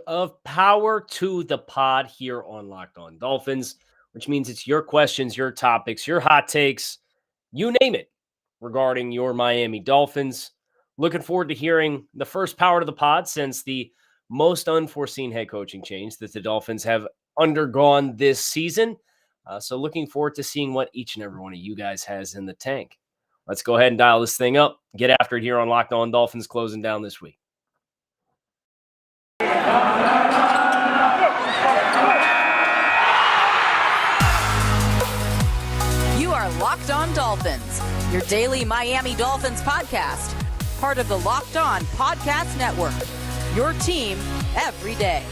Of Power to the Pod here on Locked On Dolphins, which means it's your questions, your topics, your hot takes, you name it, regarding your Miami Dolphins. Looking forward to hearing the first Power to the Pod since the most unforeseen head coaching change that the Dolphins have undergone this season. So looking forward to seeing what each and every one of you guys has in the tank. Let's go ahead and dial this thing up. Get after it here on Locked On Dolphins closing down this week. Locked On Dolphins, your daily Miami Dolphins podcast, part of the Locked On Podcast Network, your team every day.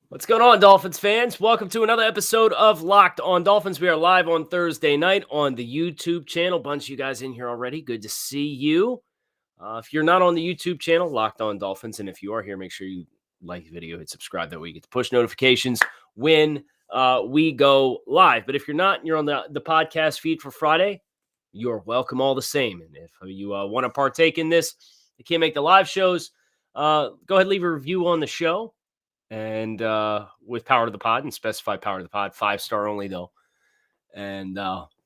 What's going on, Dolphins fans? Welcome to another episode of Locked On Dolphins. We are live on Thursday night on the YouTube channel. Bunch of you guys in here already. Good to see you. If you're not on the YouTube channel, Locked On Dolphins, and if you are here, make sure you like the video, hit subscribe. That way you get to push notifications when we go live. But if you're not and you're on the podcast feed for Friday, you're welcome all the same. And if you want to partake in this, you can't make the live shows, go ahead and leave a review on the show. And with Power to the Pod and specify Power to the Pod, 5-star only though. And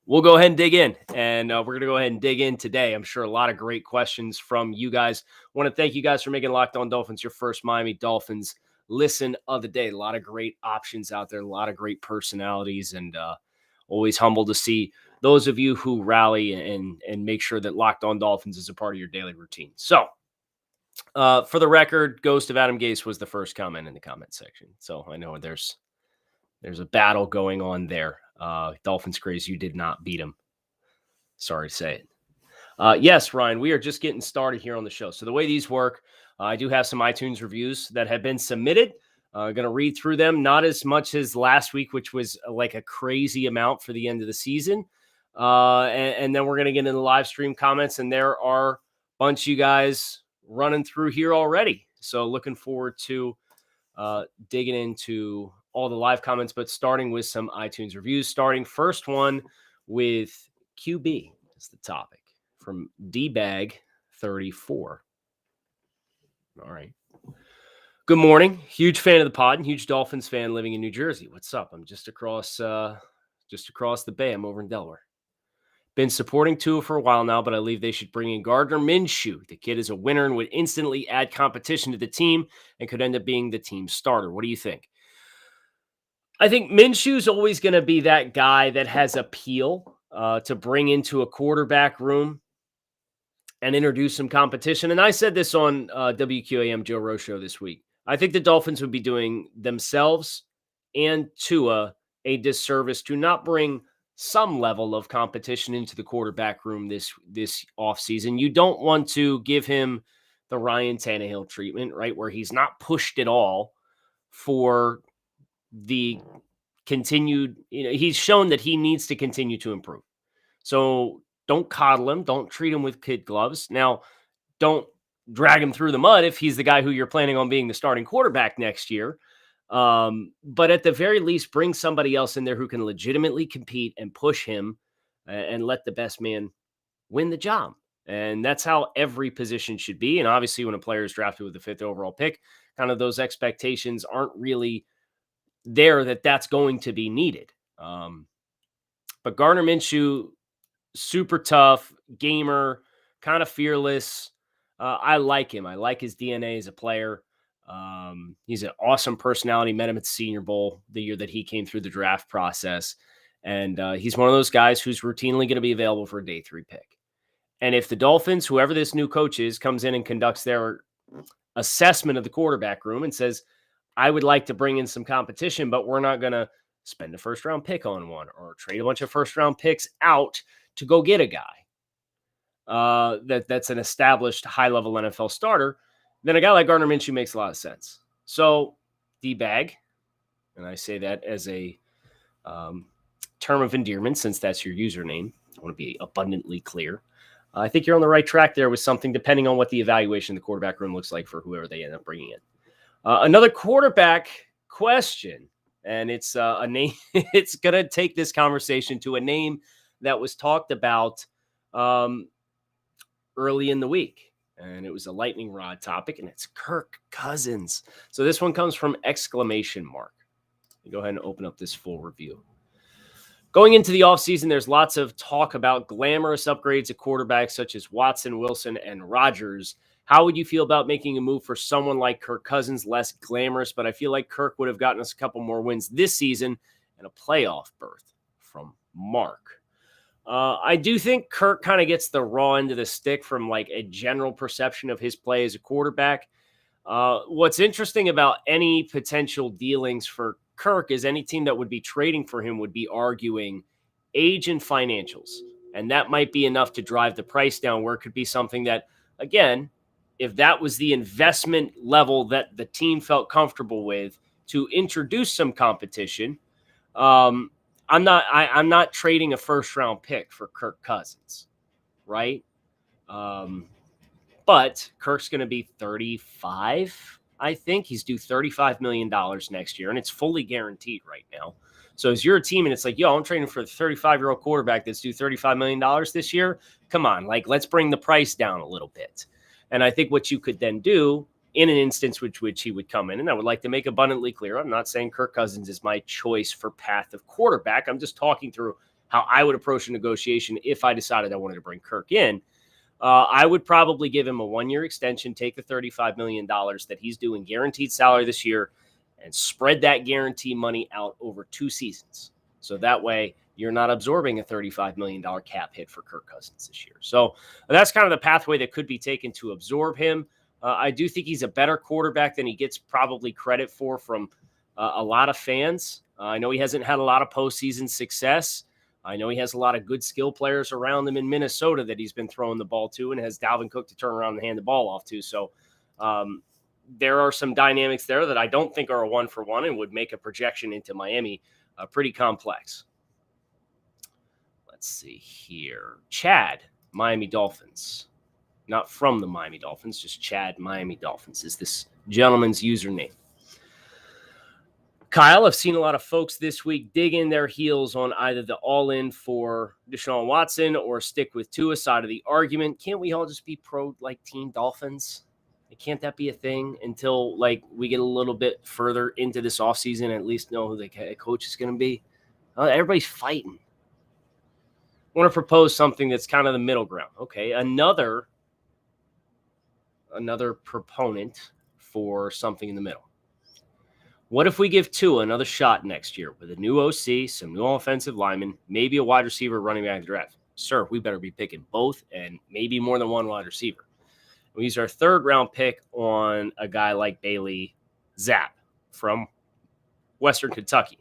we'll go ahead and dig in, and we're going to go ahead and dig in today. I'm sure a lot of great questions from you guys. I want to thank you guys for making Locked On Dolphins your first Miami Dolphins listen of the day. A lot of great options out there, a lot of great personalities, and always humble to see those of you who rally and make sure that Locked On Dolphins is a part of your daily routine. So, for the record, Ghost of Adam Gase was the first comment in the comment section. So I know there's a battle going on there. Dolphins craze, you did not beat him. Sorry to say it. Yes, Ryan, we are just getting started here on the show. So the way these work, I do have some iTunes reviews that have been submitted. Going to read through them, not as much as last week, which was like a crazy amount for the end of the season. And then we're going to get into the live stream comments, and there are a bunch of you guys running through here already. So looking forward to digging into all the live comments, but starting with some iTunes reviews. Starting first one with QB is the topic from DBag34. All right. Good morning. Huge fan of the pod and huge Dolphins fan living in New Jersey. What's up? I'm just across the bay. I'm over in Delaware. Been supporting Tua for a while now, but I believe they should bring in Gardner Minshew. The kid is a winner and would instantly add competition to the team and could end up being the team starter. What do you think? I think Minshew's always going to be that guy that has appeal to bring into a quarterback room and introduce some competition. And I said this on WQAM Joe Rowe show this week. I think the Dolphins would be doing themselves and Tua a disservice to not bring some level of competition into the quarterback room this offseason. You don't want to give him the Ryan Tannehill treatment, right, where he's not pushed at all for the continued, he's shown that he needs to continue to improve. So don't coddle him. Don't treat him with kid gloves. Now, don't drag him through the mud if he's the guy who you're planning on being the starting quarterback next year. But at the very least, bring somebody else in there who can legitimately compete and push him and let the best man win the job. And that's how every position should be. And obviously, when a player is drafted with the 5th overall pick, kind of those expectations aren't really there that's going to be needed. But Gardner Minshew, super tough, gamer, kind of fearless. I like him. I like his DNA as a player. He's an awesome personality. Met him at the Senior Bowl the year that he came through the draft process. And he's one of those guys who's routinely going to be available for a day 3 pick. And if the Dolphins, whoever this new coach is, comes in and conducts their assessment of the quarterback room and says, I would like to bring in some competition, but we're not going to spend a first-round pick on one or trade a bunch of first-round picks out to go get a guy that's an established high-level NFL starter, then a guy like Gardner Minshew makes a lot of sense. So, D-Bag, and I say that as a term of endearment since that's your username. I want to be abundantly clear. I think you're on the right track there with something, depending on what the evaluation of the quarterback room looks like for whoever they end up bringing in. Another quarterback question, and it's a name. It's going to take this conversation to a name that was talked about early in the week. And it was a lightning rod topic, and it's Kirk Cousins. So this one comes from ! Go ahead and open up this full review. Going into the offseason, there's lots of talk about glamorous upgrades at quarterbacks such as Watson, Wilson, and Rodgers. How would you feel about making a move for someone like Kirk Cousins, less glamorous, but I feel like Kirk would have gotten us a couple more wins this season and a playoff berth? From Mark. I do think Kirk kind of gets the raw end of the stick from like a general perception of his play as a quarterback. What's interesting about any potential dealings for Kirk is any team that would be trading for him would be arguing age and financials. And that might be enough to drive the price down, where it could be something that, again, if that was the investment level that the team felt comfortable with to introduce some competition, I'm not trading a first round pick for Kirk Cousins, right? But Kirk's going to be 35. I think he's due $35 million next year, and it's fully guaranteed right now. So as you're a team and it's like, yo, I'm trading for a 35-year-old quarterback that's due $35 million this year. Come on, like, let's bring the price down a little bit. And I think what you could then do in an instance which he would come in, and I would like to make abundantly clear, I'm not saying Kirk Cousins is my choice for path of quarterback. I'm just talking through how I would approach a negotiation if I decided I wanted to bring Kirk in. I would probably give him a 1-year extension, take the $35 million that he's doing guaranteed salary this year, and spread that guarantee money out over 2 seasons. So that way you're not absorbing a $35 million cap hit for Kirk Cousins this year. So that's kind of the pathway that could be taken to absorb him. I do think he's a better quarterback than he gets probably credit for from a lot of fans. I know he hasn't had a lot of postseason success. I know he has a lot of good skill players around him in Minnesota that he's been throwing the ball to, and has Dalvin Cook to turn around and hand the ball off to. So there are some dynamics there that I don't think are a 1-for-1 and would make a projection into Miami pretty complex. Let's see here. Chad, Miami Dolphins. Not from the Miami Dolphins, just Chad, Miami Dolphins is this gentleman's username. Kyle, I've seen a lot of folks this week dig in their heels on either the all-in for Deshaun Watson or stick with Tua side of the argument. Can't we all just be pro, like, Team Dolphins? Can't that be a thing until, like, we get a little bit further into this offseason and at least know who the coach is going to be? Everybody's fighting. I want to propose something that's kind of the middle ground. Okay, another proponent for something in the middle. What if we give Tua another shot next year with a new OC, some new offensive linemen, maybe a wide receiver running back in the draft? Sir, we better be picking both and maybe more than one wide receiver. We use our 3rd round pick on a guy like Bailey Zapp from Western Kentucky.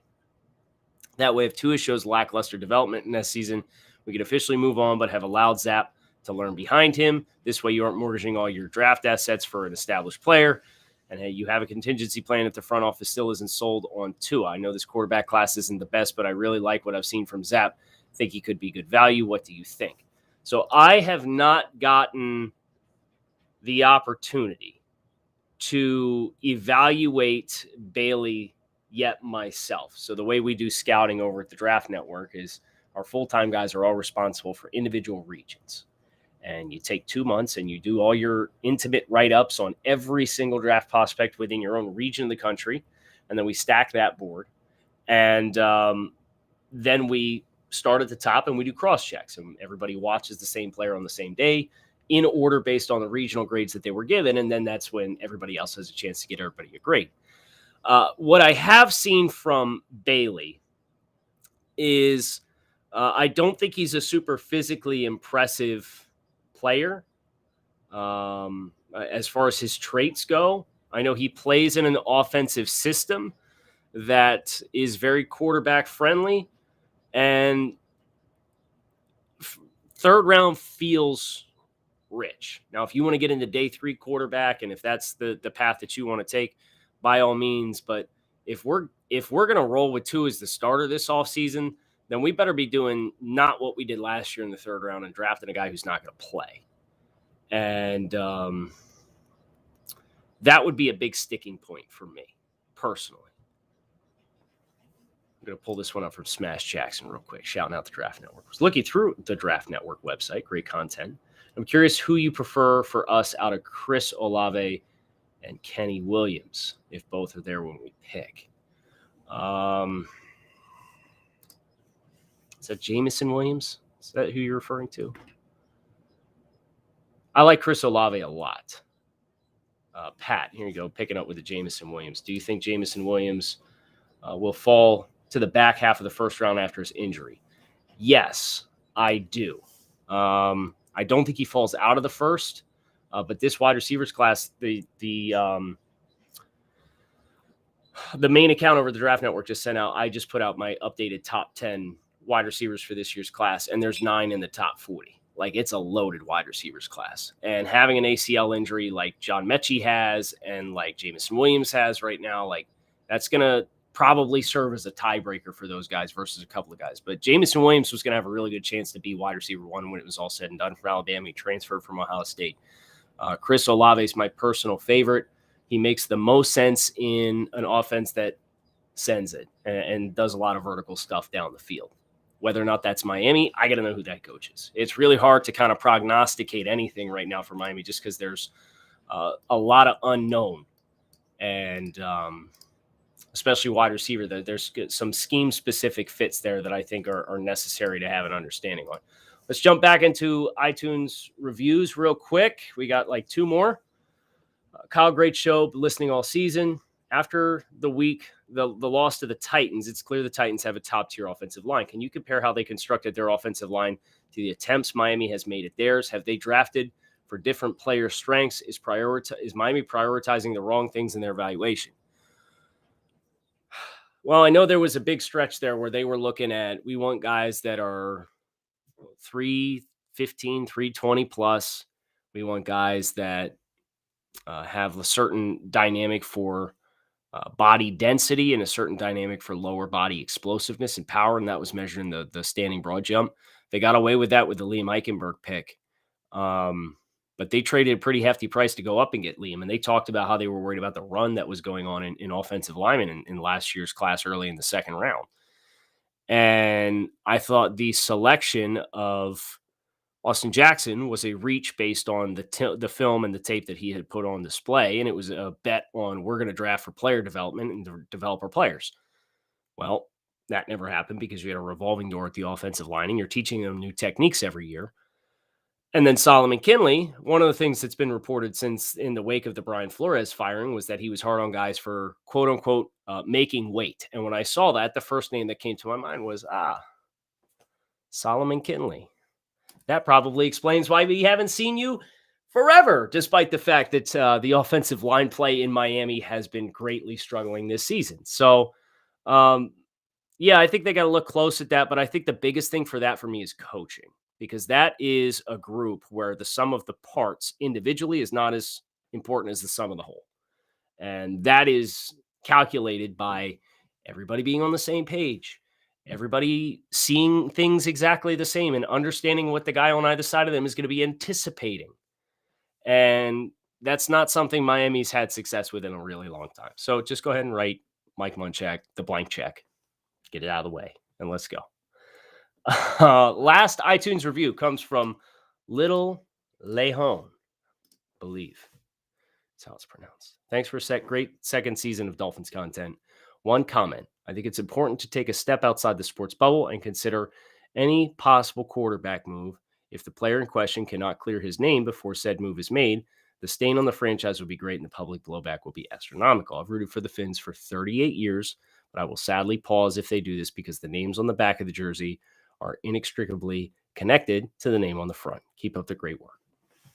That way, if Tua shows lackluster development in this season, we could officially move on, but have allowed Zapp to learn behind him. This way you aren't mortgaging all your draft assets for an established player. And hey, you have a contingency plan if the front office still isn't sold on Tua. I know this quarterback class isn't the best, but I really like what I've seen from Zapp. I think he could be good value. What do you think? So I have not gotten the opportunity to evaluate Bailey yet myself. So the way we do scouting over at the Draft Network is our full-time guys are all responsible for individual regions. And you take 2 months and you do all your intimate write-ups on every single draft prospect within your own region of the country. And then we stack that board. And then we start at the top and we do cross-checks. And everybody watches the same player on the same day in order based on the regional grades that they were given. And then that's when everybody else has a chance to get everybody a grade. What I have seen from Bailey is I don't think he's a super physically impressive player. As far as his traits go, I know he plays in an offensive system that is very quarterback friendly, and 3rd round feels rich. Now, if you want to get into day 3 quarterback, and if that's the path that you want to take, by all means. But if we're going to roll with Tua as the starter this offseason, then we better be doing not what we did last year in the 3rd round and drafting a guy who's not going to play. And that would be a big sticking point for me, personally. I'm going to pull this one up from Smash Jackson real quick, shouting out the Draft Network. I was looking through the Draft Network website, great content. I'm curious who you prefer for us out of Chris Olave and Kenny Williams, if both are there when we pick. Is that Jameson Williams? Is that who you're referring to? I like Chris Olave a lot. Pat, here you go, picking up with the Jameson Williams. Do you think Jameson Williams will fall to the back half of the first round after his injury? Yes, I do. I don't think he falls out of the first, but this wide receivers class, the main account over the Draft Network just sent out, I just put out my updated top 10 wide receivers for this year's class, and there's 9 in the top 40. Like, it's a loaded wide receivers class. And having an ACL injury like John Mechie has and like Jameson Williams has right now, like, that's going to probably serve as a tiebreaker for those guys versus a couple of guys. But Jameson Williams was going to have a really good chance to be wide receiver 1 when it was all said and done for Alabama. He transferred from Ohio State. Chris Olave is my personal favorite. He makes the most sense in an offense that sends it and does a lot of vertical stuff down the field. Whether or not that's Miami, I got to know who that coach is. It's really hard to kind of prognosticate anything right now for Miami just because there's a lot of unknown. And especially wide receiver, there's some scheme-specific fits there that I think are necessary to have an understanding on. Let's jump back into iTunes reviews real quick. We got like 2 more. Kyle, great show, listening all season. After the week, the loss to the Titans, it's clear the Titans have a top-tier offensive line. Can you compare how they constructed their offensive line to the attempts Miami has made at theirs? Have they drafted for different player strengths? Is Miami prioritizing the wrong things in their evaluation? Well, I know there was a big stretch there where they were looking at, we want guys that are 315, 320 plus. We want guys that have a certain dynamic for body density and a certain dynamic for lower body explosiveness and power, and that was measured in the standing broad jump. They got away with that with the Liam Eichenberg pick, but they traded a pretty hefty price to go up and get Liam, and they talked about how they were worried about the run that was going on in offensive linemen in last year's class early in the second round. And I thought the selection of Austin Jackson was a reach based on the film and the tape that he had put on display, and it was a bet on we're going to draft for player development and develop our players. Well, that never happened because you had a revolving door at the offensive line, and you're teaching them new techniques every year. And then Solomon Kinley, one of the things that's been reported since in the wake of the Brian Flores firing was that he was hard on guys for quote unquote making weight. And when I saw that, the first name that came to my mind was Solomon Kinley. That probably explains why we haven't seen you forever, despite the fact that the offensive line play in Miami has been greatly struggling this season. So, yeah, I think they got to look close at that. But I think the biggest thing for that for me is coaching, because that is a group where the sum of the parts individually is not as important as the sum of the whole. And that is calculated by everybody being on the same page. Everybody seeing things exactly the same and understanding what the guy on either side of them is going to be anticipating. And that's not something Miami's had success with in a really long time. So just go ahead and write Mike Munchak the blank check. Get it out of the way, and let's go. Last iTunes review comes from Little Lejon, believe that's how it's pronounced. Thanks for a great second season of Dolphins content. One comment. I think it's important to take a step outside the sports bubble and consider any possible quarterback move. If the player in question cannot clear his name before said move is made, the stain on the franchise would be great and the public blowback will be astronomical. I've rooted for the Finns for 38 years, but I will sadly pause if they do this because the names on the back of the jersey are inextricably connected to the name on the front. Keep up the great work.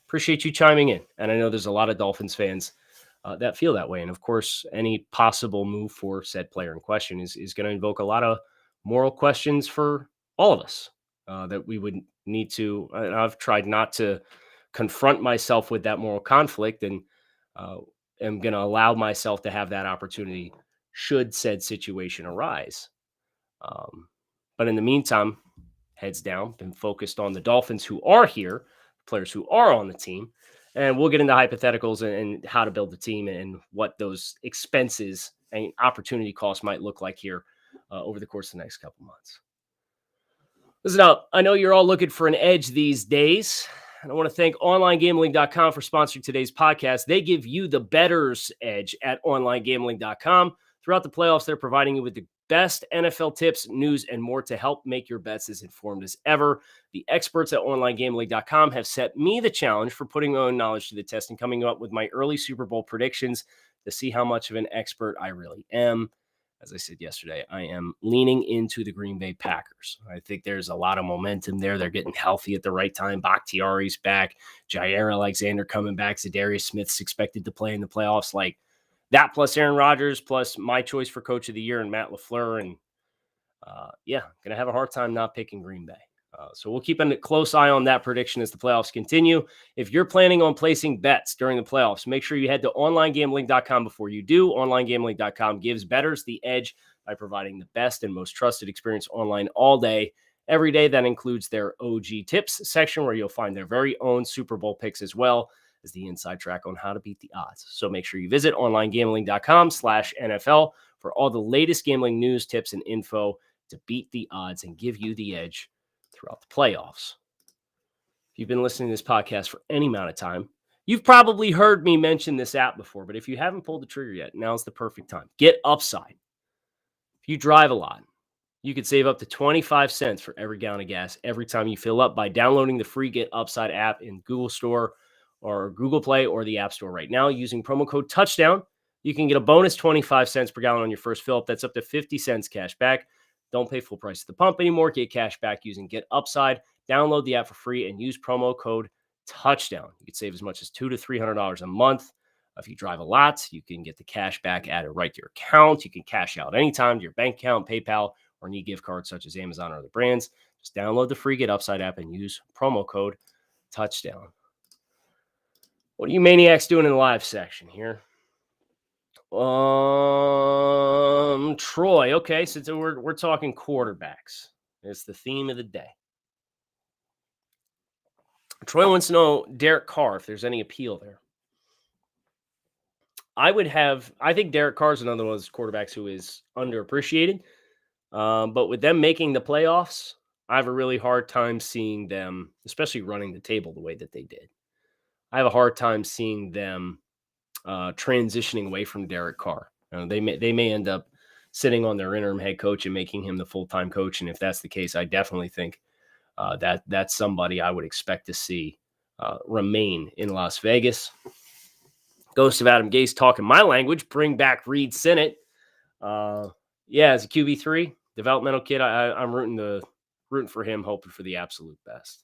Appreciate you chiming in. And I know there's a lot of Dolphins fans that feel that way. And of course, any possible move for said player in question is going to invoke a lot of moral questions for all of us that we would need to. I've tried not to confront myself with that moral conflict and am going to allow myself to have that opportunity should said situation arise. But in the meantime, heads down, been focused on the Dolphins who are here, players who are on the team. And we'll get into hypotheticals and how to build the team and what those expenses and opportunity costs might look like here over the course of the next couple months. Listen up. I know you're all looking for an edge these days. And I want to thank OnlineGambling.com for sponsoring today's podcast. They give you the bettor's edge at OnlineGambling.com. Throughout the playoffs, they're providing you with the best NFL tips, news, and more to help make your bets as informed as ever. The experts at OnlineGambling.com have set me the challenge for putting my own knowledge to the test and coming up with my early Super Bowl predictions to see how much of an expert I really am. As I said yesterday, I am leaning into the Green Bay Packers. I think there's a lot of momentum there. They're getting healthy at the right time. Bakhtiari's back. Jair Alexander coming back. Zadarius Smith's expected to play in the playoffs. Like that plus Aaron Rodgers plus my choice for Coach of the Year and Matt LaFleur. And going to have a hard time not picking Green Bay. So we'll keep a close eye on that prediction as the playoffs continue. If you're planning on placing bets during the playoffs, make sure you head to OnlineGambling.com before you do. OnlineGambling.com gives bettors the edge by providing the best and most trusted experience online all day, every day. That includes their OG tips section where you'll find their very own Super Bowl picks as well as the inside track on how to beat the odds. So make sure you visit OnlineGambling.com/NFL for all the latest gambling news, tips, and info to beat the odds and give you the edge throughout the playoffs. If you've been listening to this podcast for any amount of time, you've probably heard me mention this app before, but if you haven't pulled the trigger yet, now's the perfect time. Get Upside. If you drive a lot, you could save up to 25 cents for every gallon of gas every time you fill up by downloading the free Get Upside app in Google Store or Google Play or the App Store right now. Using promo code Touchdown, you can get a bonus 25 cents per gallon on your first fill up. That's up to 50 cents cash back. Don't pay full price at the pump anymore. Get cash back using Get Upside. Download the app for free and use promo code Touchdown. You can save as much as $200 to $300 a month. If you drive a lot, you can get the cash back added right to your account. You can cash out anytime to your bank account, PayPal, or any gift cards such as Amazon or other brands. Just download the free Get Upside app and use promo code Touchdown. What are you maniacs doing in the live section here? Troy. Okay, so we're talking quarterbacks. It's the theme of the day. Troy wants to know Derek Carr, if there's any appeal there. I think Derek Carr is another one of those quarterbacks who is underappreciated. But with them making the playoffs, I have a really hard time seeing them, especially running the table the way that they did. I have a hard time seeing them transitioning away from Derek Carr. They may end up sitting on their interim head coach and making him the full-time coach. And if that's the case, I definitely think that's somebody I would expect to see remain in Las Vegas. Ghost of Adam Gase talking my language. Bring back Reed Sinnett. As a QB3 developmental kid, I'm rooting for him, hoping for the absolute best.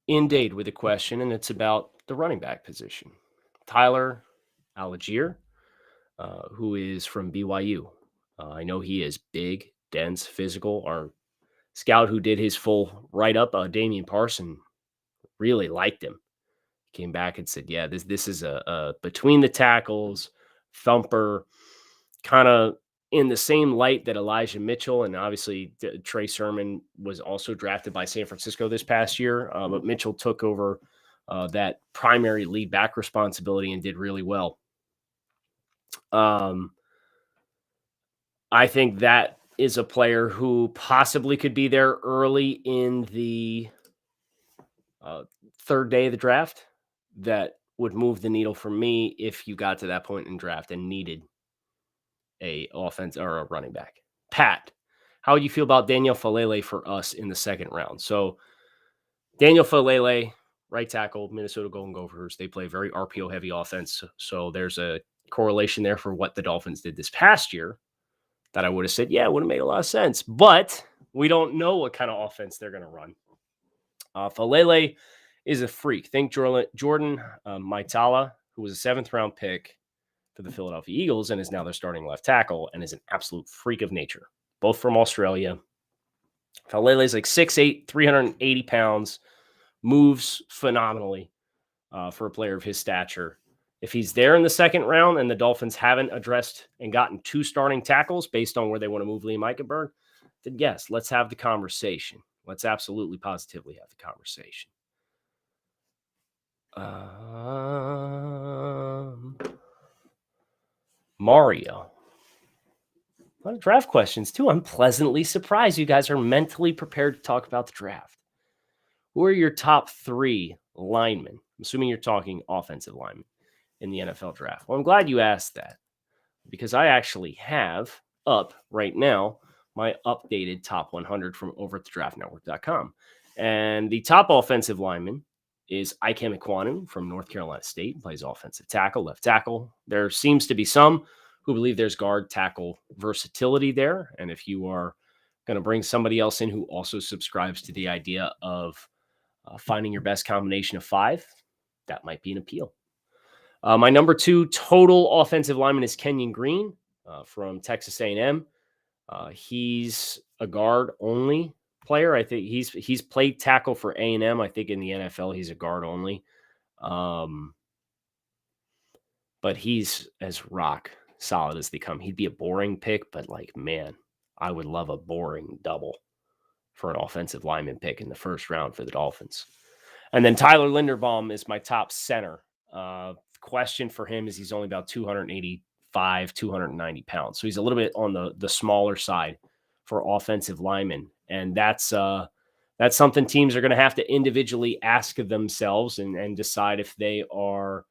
Indeed, with a question, and it's about the running back position. Tyler Algier, who is from BYU. I know he is big, dense, physical. Our scout who did his full write-up, Damian Parson, really liked him. Came back and said, yeah, this is a between the tackles, thumper, kind of in the same light that Elijah Mitchell, and obviously Trey Sermon was also drafted by San Francisco this past year, but Mitchell took over that primary lead back responsibility and did really well. I think that is a player who possibly could be there early in the third day of the draft that would move the needle for me if you got to that point in draft and needed a offense or a running back. Pat, how would you feel about Daniel Falele for us in the second round? So Daniel Falele, right tackle, Minnesota Golden Gophers, they play very RPO heavy offense. So there's a correlation there for what the Dolphins did this past year that I would have said, yeah, it would have made a lot of sense, but we don't know what kind of offense they're going to run. Falele is a freak. Think Jordan Maitala, who was a 7th round pick for the Philadelphia Eagles and is now their starting left tackle and is an absolute freak of nature, both from Australia. Falele is like 6'8", 380 pounds, moves phenomenally for a player of his stature. If he's there in the second round and the Dolphins haven't addressed and gotten 2 starting tackles based on where they want to move Liam Eichenberg, then yes, let's have the conversation. Let's absolutely positively have the conversation. Mario. A lot of draft questions, too. I'm pleasantly surprised you guys are mentally prepared to talk about the draft. Who are your top 3 linemen? I'm assuming you're talking offensive linemen in the NFL draft. Well, I'm glad you asked that because I actually have up right now my updated top 100 from over at thedraftnetwork.com. And the top offensive lineman is Ikem Ekwonu from North Carolina State, plays offensive tackle, left tackle. There seems to be some who believe there's guard tackle versatility there. And if you are going to bring somebody else in who also subscribes to the idea of finding your best combination of 5, that might be an appeal. My number 2 total offensive lineman is Kenyon Green from Texas A&M. He's a guard only player. I think he's played tackle for A&M. I think in the NFL he's a guard only. But he's as rock solid as they come. He'd be a boring pick, but man, I would love a boring double for an offensive lineman pick in the first round for the Dolphins. And then Tyler Linderbaum is my top center. Question for him is he's only about 285, 290 pounds. So he's a little bit on the smaller side for offensive linemen. And that's something teams are going to have to individually ask of themselves and decide if they are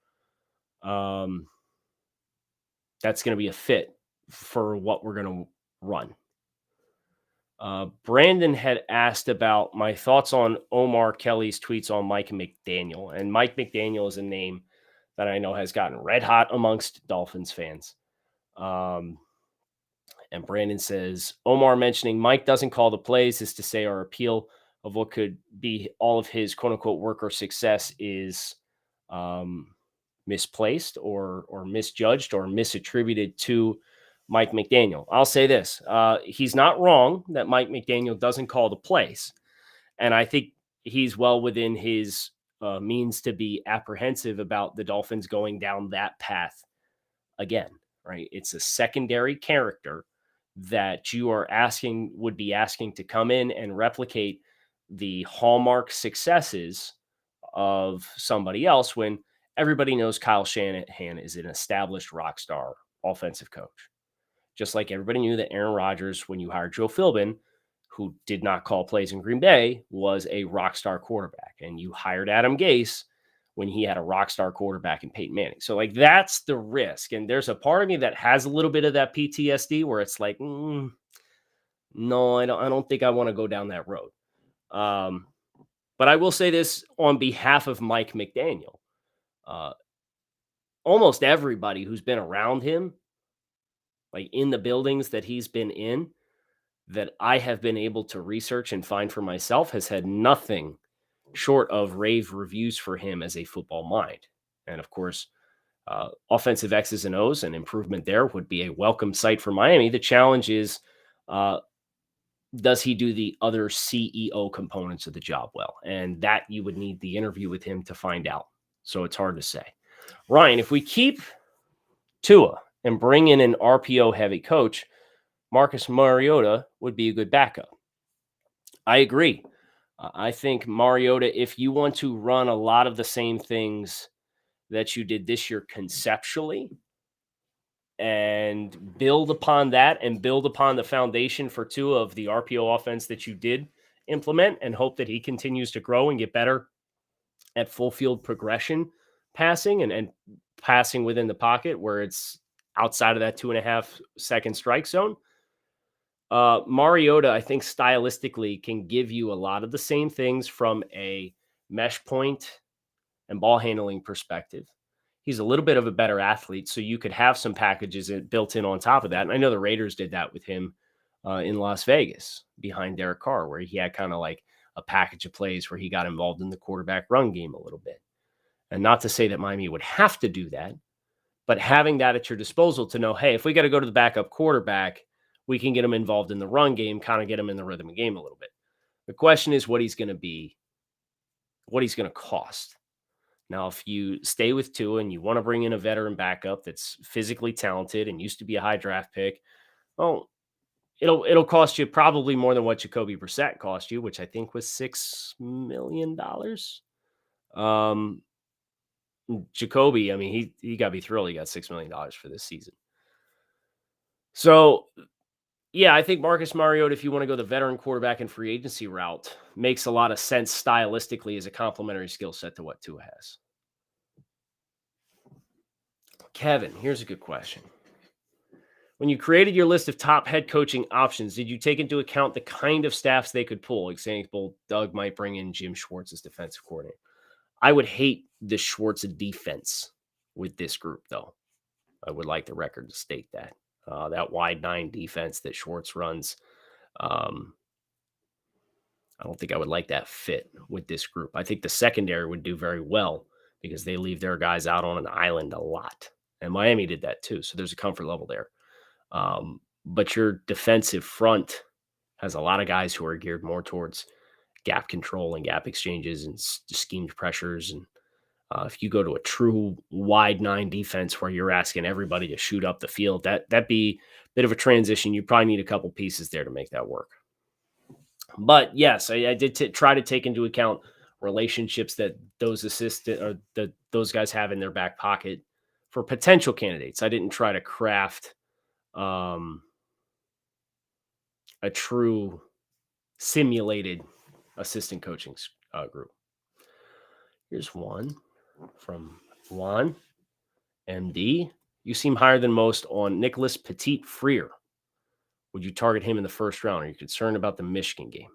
that's going to be a fit for what we're going to run. Brandon had asked about my thoughts on Omar Kelly's tweets on Mike McDaniel. And Mike McDaniel is a name that I know has gotten red hot amongst Dolphins fans. And Brandon says, Omar mentioning Mike doesn't call the plays is to say our appeal of what could be all of his quote unquote work or success is misplaced or misjudged or misattributed to Mike McDaniel. I'll say this. He's not wrong that Mike McDaniel doesn't call the plays. And I think he's well within his means to be apprehensive about the Dolphins going down that path again, right? It's a secondary character that you are would be asking to come in and replicate the hallmark successes of somebody else when everybody knows Kyle Shanahan is an established rock star offensive coach. Just like everybody knew that Aaron Rodgers, when you hired Joe Philbin, who did not call plays in Green Bay, was a rock star quarterback. And you hired Adam Gase when he had a rock star quarterback in Peyton Manning. So that's the risk. And there's a part of me that has a little bit of that PTSD where it's like, no, I don't think I want to go down that road. But I will say this on behalf of Mike McDaniel. Almost everybody who's been around him, in the buildings that he's been in, that I have been able to research and find for myself, has had nothing short of rave reviews for him as a football mind. And of course, offensive X's and O's and improvement there would be a welcome sight for Miami. The challenge is, does he do the other CEO components of the job well? And that you would need the interview with him to find out. So it's hard to say. Ryan, if we keep Tua and bring in an RPO-heavy coach, Marcus Mariota would be a good backup. I agree. I think Mariota, if you want to run a lot of the same things that you did this year conceptually and build upon that and build upon the foundation for Tua of the RPO offense that you did implement and hope that he continues to grow and get better at full field progression passing and passing within the pocket where it's outside of that 2.5 second strike zone. Mariota, I think stylistically can give you a lot of the same things from a mesh point and ball handling perspective. He's a little bit of a better athlete, so you could have some packages built in on top of that. And I know the Raiders did that with him in Las Vegas behind Derek Carr, where he had kind of like a package of plays where he got involved in the quarterback run game a little bit. And not to say that Miami would have to do that, but having that at your disposal to know, hey, if we got to go to the backup quarterback, we can get him involved in the run game, kind of get him in the rhythm of the game a little bit. The question is what he's going to be, what he's going to cost. Now, if you stay with Tua and you want to bring in a veteran backup that's physically talented and used to be a high draft pick, well, it'll cost you probably more than what Jacoby Brissett cost you, which I think was $6 million. Jacoby, I mean, he got to be thrilled he got $6 million for this season. So, yeah, I think Marcus Mariota, if you want to go the veteran quarterback and free agency route, makes a lot of sense stylistically as a complementary skill set to what Tua has. Kevin, here's a good question. When you created your list of top head coaching options, did you take into account the kind of staffs they could pull? Example, Doug might bring in Jim Schwartz as defensive coordinator. I would hate the Schwartz defense with this group, though. I would like the record to state that. That wide 9 defense that Schwartz runs, I don't think I would like that fit with this group. I think the secondary would do very well because they leave their guys out on an island a lot. And Miami did that too. So there's a comfort level there. But your defensive front has a lot of guys who are geared more towards gap control and gap exchanges and schemed pressures. And if you go to a true wide 9 defense where you're asking everybody to shoot up the field, that'd be a bit of a transition. You probably need a couple pieces there to make that work. But yes, I did try to take into account relationships that those assistant or that those guys have in their back pocket for potential candidates. I didn't try to craft a true simulated assistant coaching group. Here's one from Juan MD. You seem higher than most on Nicholas Petit-Frere. Would you target him in the first round? Are you concerned about the Michigan game?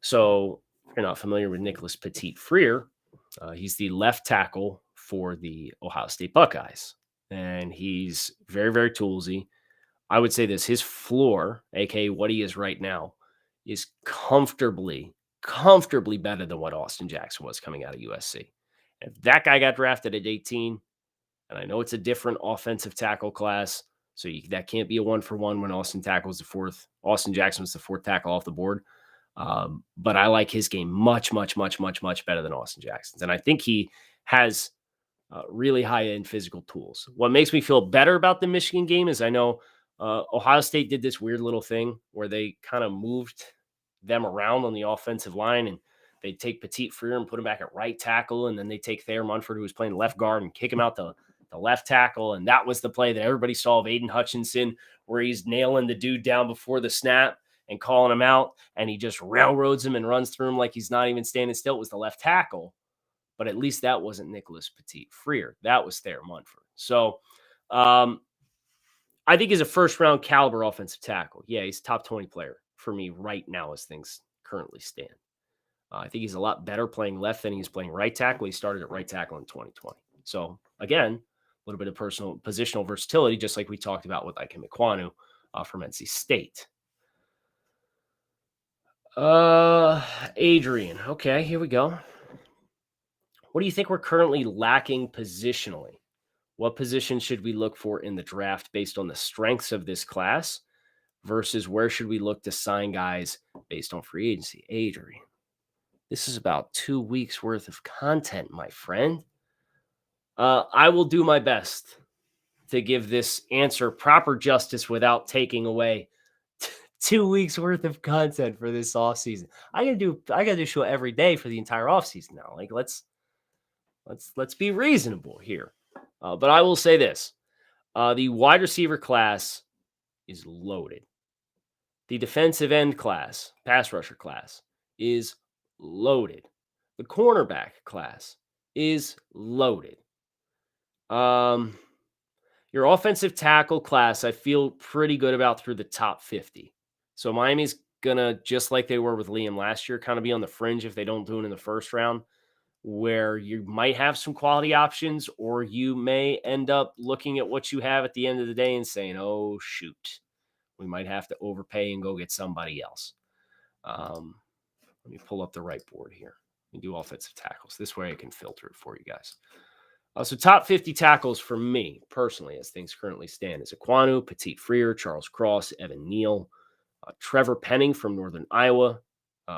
So, if you're not familiar with Nicholas Petit-Frere, he's the left tackle for the Ohio State Buckeyes. And he's very, very toolsy. I would say this, his floor, aka what he is right now, is comfortably better than what Austin Jackson was coming out of USC. If that guy got drafted at 18, and I know it's a different offensive tackle class, so that can't be a 1-for-1 when Austin Jackson was the 4th tackle off the board. But I like his game much better than Austin Jackson's. And I think he has really high-end physical tools. What makes me feel better about the Michigan game is I know Ohio State did this weird little thing where they kind of moved them around on the offensive line, and they take Petit-Frere and put him back at right tackle, and then they take Thayer Munford, who was playing left guard, and kick him out the left tackle. And that was the play that everybody saw of Aiden Hutchinson, where he's nailing the dude down before the snap and calling him out, and he just railroads him and runs through him like he's not even standing still. It was the left tackle, but at least that wasn't Nicholas Petit-Frere. That was Thayer Munford. So I think he's a first-round caliber offensive tackle. Yeah, he's a top 20 player for me right now as things currently stand. I think he's a lot better playing left than he's playing right tackle. He started at right tackle in 2020. So, again, a little bit of positional versatility, just like we talked about with Ike Mekwonu from NC State. Adrian. Okay, here we go. What do you think we're currently lacking positionally? What position should we look for in the draft based on the strengths of this class versus where should we look to sign guys based on free agency? Adrian, this is about 2 weeks worth of content, my friend. I will do my best to give this answer proper justice without taking away 2 weeks worth of content for this offseason. I gotta do a show every day for the entire offseason now. Like let's be reasonable here. But I will say this. The wide receiver class is loaded. The defensive end class, pass rusher class, is loaded. The cornerback class is loaded. Your offensive tackle class, I feel pretty good about through the top 50. So Miami's going to, just like they were with Liam last year, kind of be on the fringe if they don't do it in the first round, where you might have some quality options, or you may end up looking at what you have at the end of the day and saying, oh, shoot, we might have to overpay and go get somebody else. Let me pull up the right board here. We do offensive tackles. This way I can filter it for you guys. So top 50 tackles for me, personally, as things currently stand, is Ekwonu, Petit-Frere, Charles Cross, Evan Neal, Trevor Penning from Northern Iowa.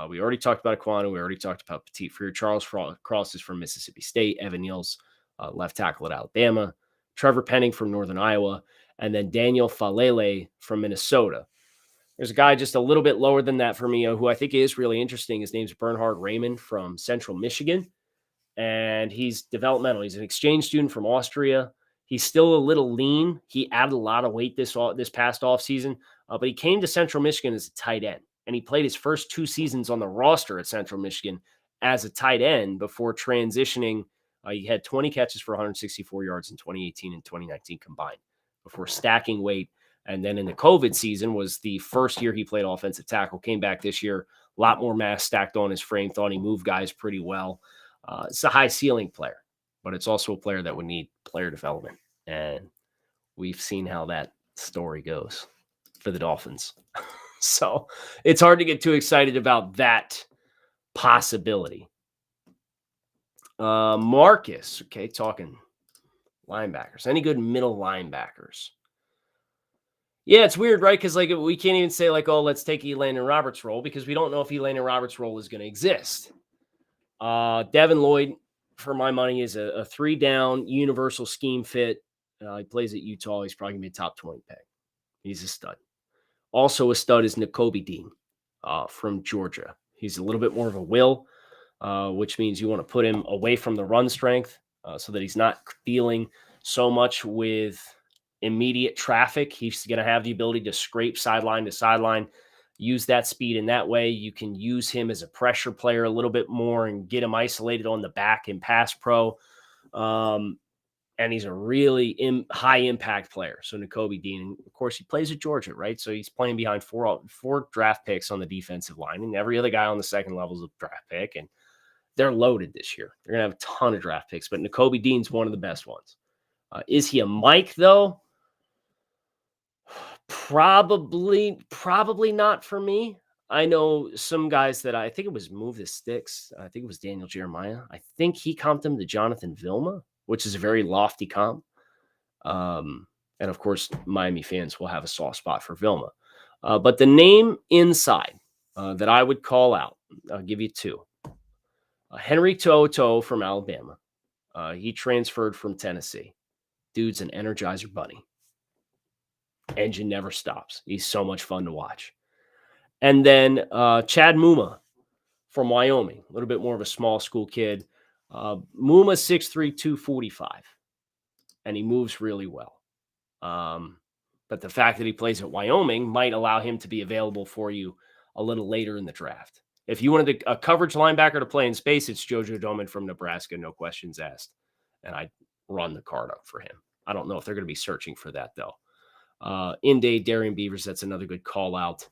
We already talked about Ekwonu. We already talked about Petit-Frere. Charles Cross is from Mississippi State. Evan Neal's left tackle at Alabama. Trevor Penning from Northern Iowa. And then Daniel Falele from Minnesota. There's a guy just a little bit lower than that for me who I think is really interesting. His name's Bernhard Raymond from Central Michigan. and he's developmental. He's an exchange student from Austria. He's still a little lean. He added a lot of weight this past offseason, but he came to Central Michigan as a tight end, and he played his first 2 seasons on the roster at Central Michigan as a tight end before transitioning. He had 20 catches for 164 yards in 2018 and 2019 combined before stacking weight. And then in the COVID season was the first year he played offensive tackle, came back this year, a lot more mass stacked on his frame, thought he moved guys pretty well. It's a high ceiling player, but it's also a player that would need player development. And we've seen how that story goes for the Dolphins. So it's hard to get too excited about that possibility. Marcus, okay, talking linebackers. Any good middle linebackers? Yeah, it's weird, right? Because like we can't even say like, oh, let's take Elandon Roberts' role because we don't know if Elandon Roberts' role is going to exist. Devin Lloyd, for my money, is a 3-down universal scheme fit. He plays at Utah. He's probably going to be a top 20 pick. He's a stud. Also a stud is Nakobe Dean from Georgia. He's a little bit more of a will, which means you want to put him away from the run strength so that he's not dealing so much with immediate traffic. He's going to have the ability to scrape sideline to sideline, use that speed in that way. You can use him as a pressure player a little bit more and get him isolated on the back in pass pro. And he's a really high impact player. So Nakobe Dean, of course, he plays at Georgia, right? So he's playing behind four draft picks on the defensive line, and every other guy on the second level is a draft pick, and they're loaded this year. They're going to have a ton of draft picks, but Nakobe Dean's one of the best ones. Is he a Mike, though? Probably not for me. I know some guys that I think it was Move the Sticks. I think it was Daniel Jeremiah. I think he comped him to Jonathan Vilma, which is a very lofty comp. And of course, Miami fans will have a soft spot for Vilma. But the name inside that I would call out, I'll give you 2. Henry To'oTo'o from Alabama. He transferred from Tennessee. Dude's an Energizer bunny. Engine never stops. He's so much fun to watch. And then Chad Muma from Wyoming, a little bit more of a small school kid. Muma 6'3", 245, and he moves really well. But the fact that he plays at Wyoming might allow him to be available for you a little later in the draft. If you wanted a coverage linebacker to play in space, it's JoJo Domann from Nebraska, no questions asked. And I'd run the card up for him. I don't know if they're going to be searching for that, though. In-day Darian Beavers, that's another good call out.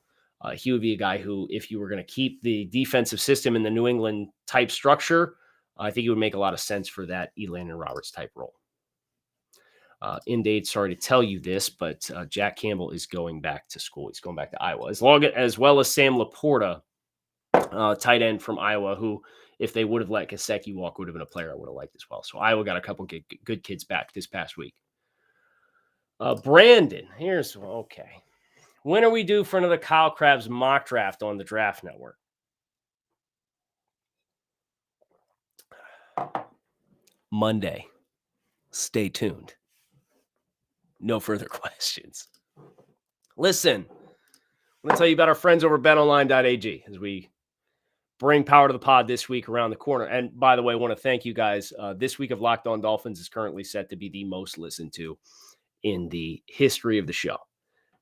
He would be a guy who, if you were going to keep the defensive system in the New England type structure, I think it would make a lot of sense for that Elandon Roberts type role. In-day, sorry to tell you this, but Jack Campbell is going back to school. He's going back to Iowa, as well as Sam Laporta, tight end from Iowa, who, if they would have let Gesicki walk, would have been a player I would have liked as well. So Iowa got a couple good kids back this past week. Brandon, okay. When are we due for another Kyle Krabs mock draft on the Draft Network? Monday. Stay tuned. No further questions. Listen, I'm going to tell you about our friends over at betonline.ag as we bring power to the pod this week around the corner. And by the way, I want to thank you guys. This week of Locked On Dolphins is currently set to be the most listened to in the history of the show.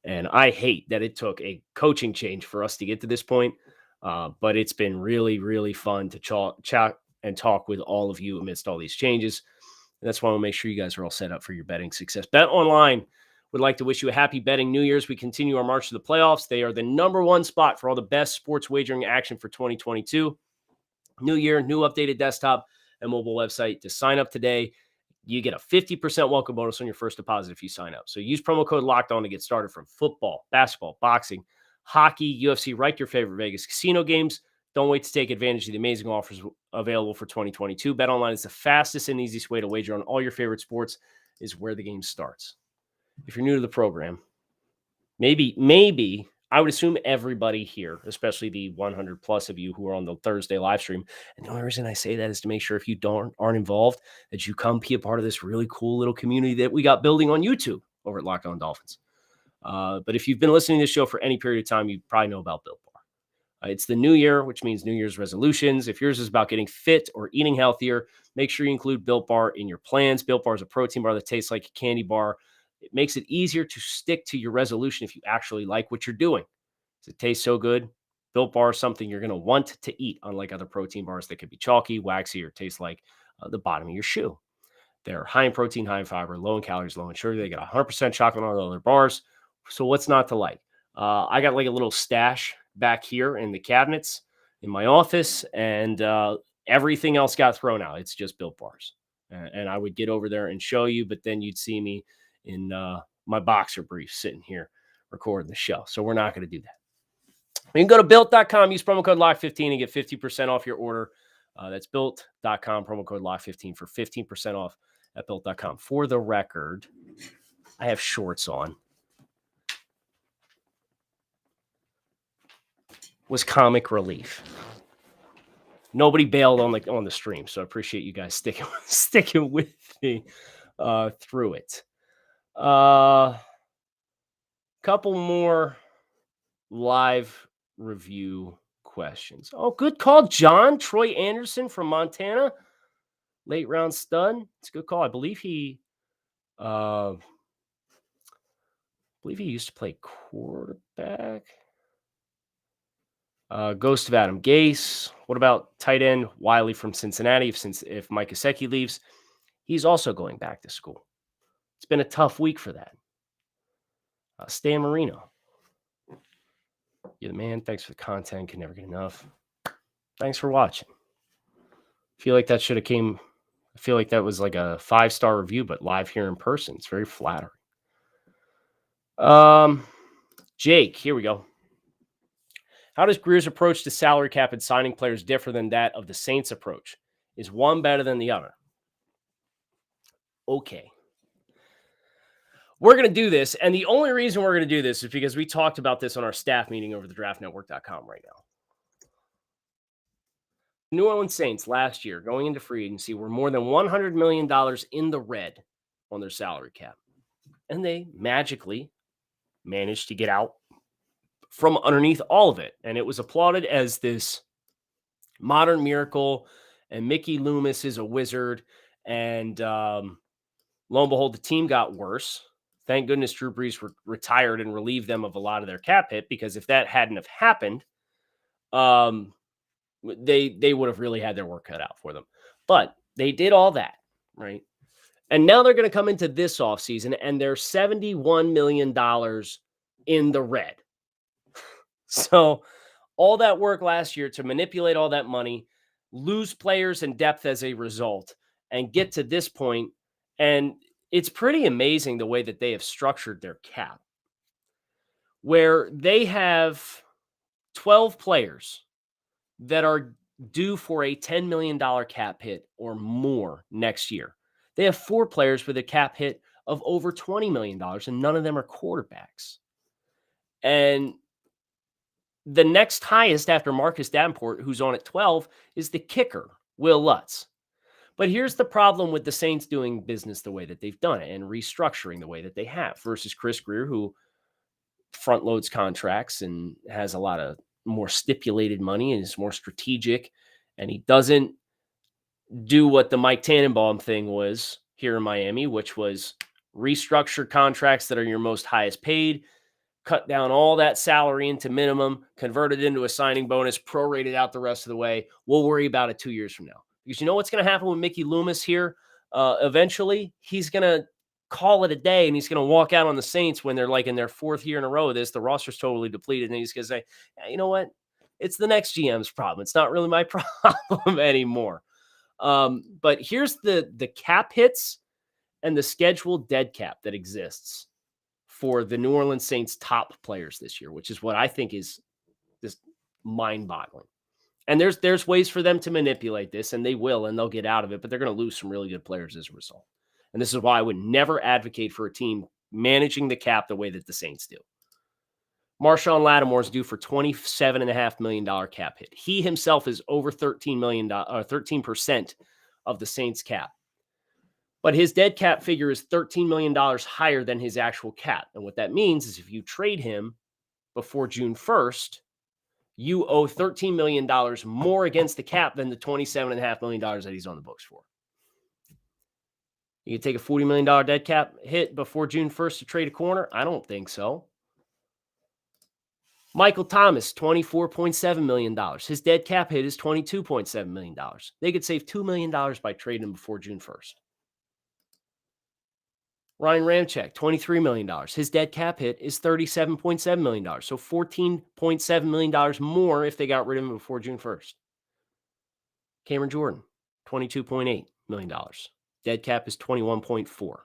And I hate that it took a coaching change for us to get to this point. But it's been really, really fun to chat and talk with all of you amidst all these changes. And that's why we'll make sure you guys are all set up for your betting success. Bet Online would like to wish you a happy betting New Year's. We continue our march to the playoffs. They are the #1 spot for all the best sports wagering action for 2022. New year, new updated desktop and mobile website. To sign up today, you get a 50% welcome bonus on your first deposit if you sign up. So use promo code LOCKEDON to get started from football, basketball, boxing, hockey, UFC, right to your favorite Vegas casino games. Don't wait to take advantage of the amazing offers available for 2022. BetOnline is the fastest and easiest way to wager on all your favorite sports, is where the game starts. If you're new to the program, maybe I would assume everybody here, especially the 100 plus of you who are on the Thursday live stream. And the only reason I say that is to make sure if you aren't involved, that you come be a part of this really cool little community that we got building on YouTube over at Locked On Dolphins. But if you've been listening to this show for any period of time, you probably know about Built Bar. It's the new year, which means New Year's resolutions. If yours is about getting fit or eating healthier, make sure you include Built Bar in your plans. Built Bar is a protein bar that tastes like a candy bar. It makes it easier to stick to your resolution if you actually like what you're doing. It tastes so good. Built Bar is something you're going to want to eat, unlike other protein bars that could be chalky, waxy, or taste like the bottom of your shoe. They're high in protein, high in fiber, low in calories, low in sugar. They got 100% chocolate on all their bars. So what's not to like? I got like a little stash back here in the cabinets in my office, and everything else got thrown out. It's just Built Bars. And I would get over there and show you, but then you'd see me in my boxer briefs sitting here recording the show. So we're not going to do that. You can go to built.com, use promo code LOCK15 and get 50% off your order. That's built.com, promo code LOCK15 for 15% off at built.com. For the record, I have shorts on. Was comic relief. Nobody bailed on the stream, so I appreciate you guys sticking with me through it. Couple more live review questions. Oh, good call, John. Troy Anderson from Montana, late round stud. It's a good call. I believe he used to play quarterback. Ghost of Adam Gase. What about tight end Wiley from Cincinnati? If Mike Gesicki leaves, he's also going back to school. It's been a tough week for that. Stan Marino. You're the man. Thanks for the content. Can never get enough. Thanks for watching. I feel like that was like a 5-star review, but live here in person. It's very flattering. Jake, here we go. How does Greer's approach to salary cap and signing players differ than that of the Saints' approach? Is one better than the other? Okay. We're going to do this, and the only reason we're going to do this is because we talked about this on our staff meeting over the draftnetwork.com right now. New Orleans Saints last year, going into free agency, were more than $100 million in the red on their salary cap. And they magically managed to get out from underneath all of it. And it was applauded as this modern miracle. And Mickey Loomis is a wizard. And lo and behold, the team got worse. Thank goodness Drew Brees retired and relieved them of a lot of their cap hit, because if that hadn't have happened, they would have really had their work cut out for them. But they did all that, right? And now they're going to come into this offseason, and they're $71 million in the red. So all that work last year to manipulate all that money, lose players and depth as a result, and get to this point. And it's pretty amazing the way that they have structured their cap, where they have 12 players that are due for a $10 million cap hit or more next year. They have 4 players with a cap hit of over $20 million, and none of them are quarterbacks. And the next highest after Marcus Davenport, who's on at 12, is the kicker, Will Lutz. But here's the problem with the Saints doing business the way that they've done it and restructuring the way that they have versus Chris Grier, who front loads contracts and has a lot of more stipulated money and is more strategic. And he doesn't do what the Mike Tannenbaum thing was here in Miami, which was restructure contracts that are your most highest paid, cut down all that salary into minimum, convert it into a signing bonus, prorate it out the rest of the way. We'll worry about it 2 years from now. Because you know what's going to happen with Mickey Loomis here? Eventually, he's going to call it a day, and he's going to walk out on the Saints when they're like in their 4th year in a row of this. The roster's totally depleted, and he's going to say, yeah, you know what? It's the next GM's problem. It's not really my problem anymore. But here's the cap hits and the scheduled dead cap that exists for the New Orleans Saints top players this year, which is what I think is just mind-boggling. And there's ways for them to manipulate this, and they will, and they'll get out of it, but they're going to lose some really good players as a result. And this is why I would never advocate for a team managing the cap the way that the Saints do. Marshawn Lattimore is due for $27.5 million cap hit. He himself is over $13% of the Saints cap. But his dead cap figure is $13 million higher than his actual cap. And what that means is if you trade him before June 1st, you owe $13 million more against the cap than the $27.5 million that he's on the books for. You can take a $40 million dead cap hit before June 1st to trade a corner? I don't think so. Michael Thomas, $24.7 million. His dead cap hit is $22.7 million. They could save $2 million by trading him before June 1st. Ryan Ramczyk, $23 million. His dead cap hit is $37.7 million. So $14.7 million more if they got rid of him before June 1st. Cameron Jordan, $22.8 million. Dead cap is $21.4.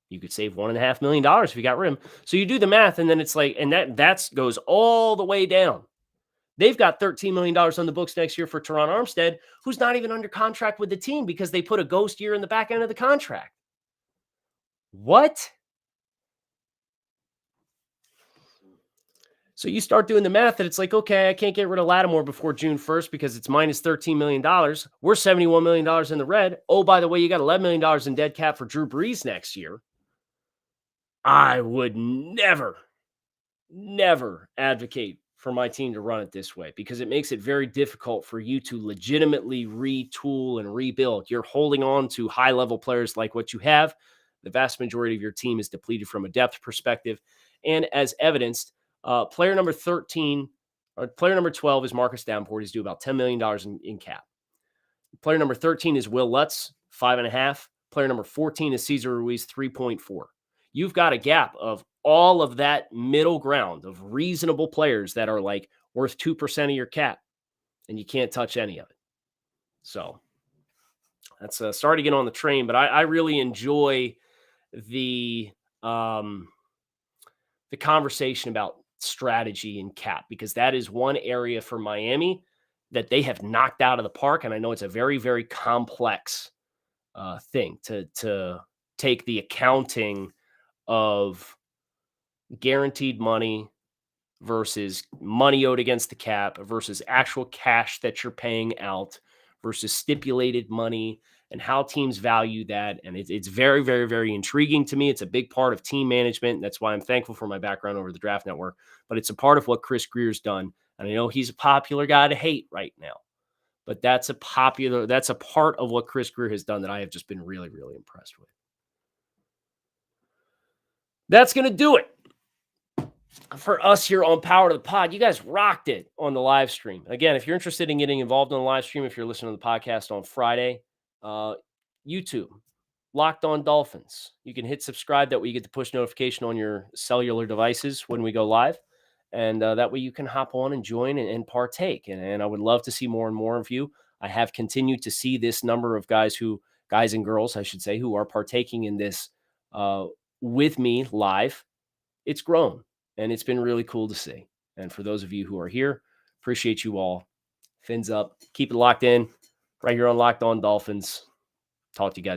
You could save $1.5 million if you got rid of him. So you do the math, and then it's like, and that goes all the way down. They've got $13 million on the books next year for Teron Armstead, who's not even under contract with the team because they put a ghost year in the back end of the contract. What? So you start doing the math, and it's like, okay, I can't get rid of Lattimore before June 1st because it's minus $13 million. We're $71 million in the red. Oh, by the way, you got $11 million in dead cap for Drew Brees next year. I would never advocate for my team to run it this way because it makes it very difficult for you to legitimately retool and rebuild. You're holding on to high-level players like what you have. The vast majority of your team is depleted from a depth perspective. And as evidenced, player number 13 or player number 12 is Marcus Davenport. He's due about $10 million in cap. Player number 13 is Will Lutz, 5.5. Player number 14 is Cesar Ruiz, 3.4. You've got a gap of all of that middle ground of reasonable players that are like worth 2% of your cap, and you can't touch any of it. So that's starting to get on the train, but I really enjoy the conversation about strategy and cap because that is one area for Miami that they have knocked out of the park, and I know it's a very, very complex thing to take the accounting of guaranteed money versus money owed against the cap versus actual cash that you're paying out versus stipulated money and how teams value that. And it's very, very, very intriguing to me. It's a big part of team management. That's why I'm thankful for my background over the Draft Network, but it's a part of what Chris Greer's done. And I know he's a popular guy to hate right now, but that's a part of what Chris Greer has done that I have just been really, really impressed with. That's going to do it for us here on Power to the Pod. You guys rocked it on the live stream. Again, if you're interested in getting involved on the live stream, if you're listening to the podcast on Friday, YouTube, Locked On Dolphins. You can hit subscribe. That way you get the push notification on your cellular devices when we go live. And that way you can hop on and join and partake. And I would love to see more and more of you. I have continued to see this number of guys and girls, I should say, who are partaking in this with me live. It's grown, and it's been really cool to see. And for those of you who are here, appreciate you all. Fins up. Keep it locked in right here on Locked On Dolphins. Talk to you guys.